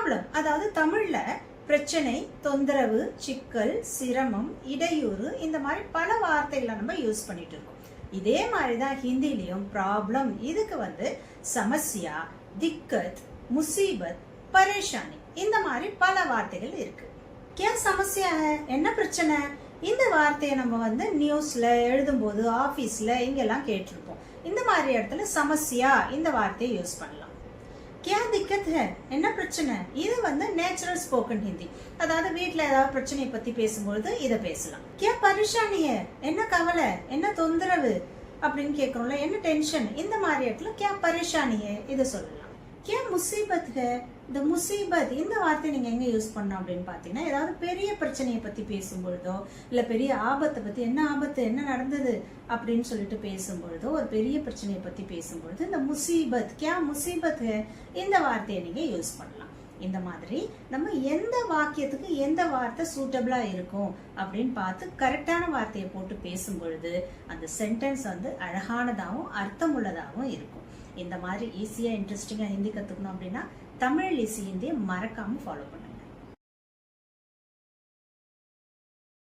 Problem அதாவது தமிழ்ல பிரச்சனை, தொந்தரவு, சிக்கல், சிரமம், இடையூறு இந்த மாதிரி பல வார்த்தைகளை நம்ம யூஸ் பண்ணிட்டு இருக்கோம். இதே மாதிரிதான் ஹிந்திலையும் ப்ராப்ளம் இதுக்கு சமஸ்யா, திக்கத், முசீபத், பரேஷானி இந்த மாதிரி பல வார்த்தைகள் இருக்கு. क्या समस्या है, என்ன பிரச்சனை? இந்த வார்த்தையை நம்ம நியூஸ்ல எழுதும் போது ஆபீஸ்ல இங்கெல்லாம் கேட்டிருப்போம். இந்த மாதிரி இடத்துல சமஸ்யா இந்த வார்த்தையை யூஸ் பண்ணலாம். क्या दिक्कत है, என்ன பிரச்சனை? இது நேச்சுரல் ஸ்போக்கன் ஹிந்தி. அதாவது வீட்டுல ஏதாவது பிரச்சனையை பத்தி பேசும்போது இதை பேசலாம். क्या परेशानी है, என்ன கவலை, என்ன தொந்தரவு அப்படின்னு கேட்கறோம்ல, என்ன டென்ஷன், இந்த மாதிரி இடத்துல क्या परेशानी है இதை சொல்லலாம். क्या मुसीबत है, இந்த முசீபத் இந்த வார்த்தை நீங்க எங்க யூஸ் பண்ணோம் அப்படின்னு பாத்தீங்கன்னா, ஏதாவது பெரிய பிரச்சனையை பத்தி பேசும்பொழுதோ இல்ல பெரிய ஆபத்தை பத்தி, என்ன ஆபத்து, என்ன நடந்தது அப்படின்னு சொல்லிட்டு பேசும்பொழுதோ, ஒரு பெரிய பிரச்சனையை பத்தி பேசும்பொழுது இந்த முசீபத், क्या मुसीबत है இந்த வார்த்தையை நீங்க யூஸ் பண்ணலாம். இந்த மாதிரி நம்ம எந்த வாக்கியத்துக்கு எந்த வார்த்தை சூட்டபிளா இருக்கும் அப்படின்னு பார்த்து கரெக்டான வார்த்தையை போட்டு பேசும்பொழுது அந்த சென்டென்ஸ் அழகானதாகவும் அர்த்தமுள்ளதாகவும் இருக்கும். இந்த மாதிரி ஈஸியா இன்ட்ரெஸ்டிங்கா ஹிந்தி கத்துக்கணும் அப்படின்னா தமிழ் ஈஸி ஹிந்தியை மறக்காம ஃபாலோ பண்ணுங்க.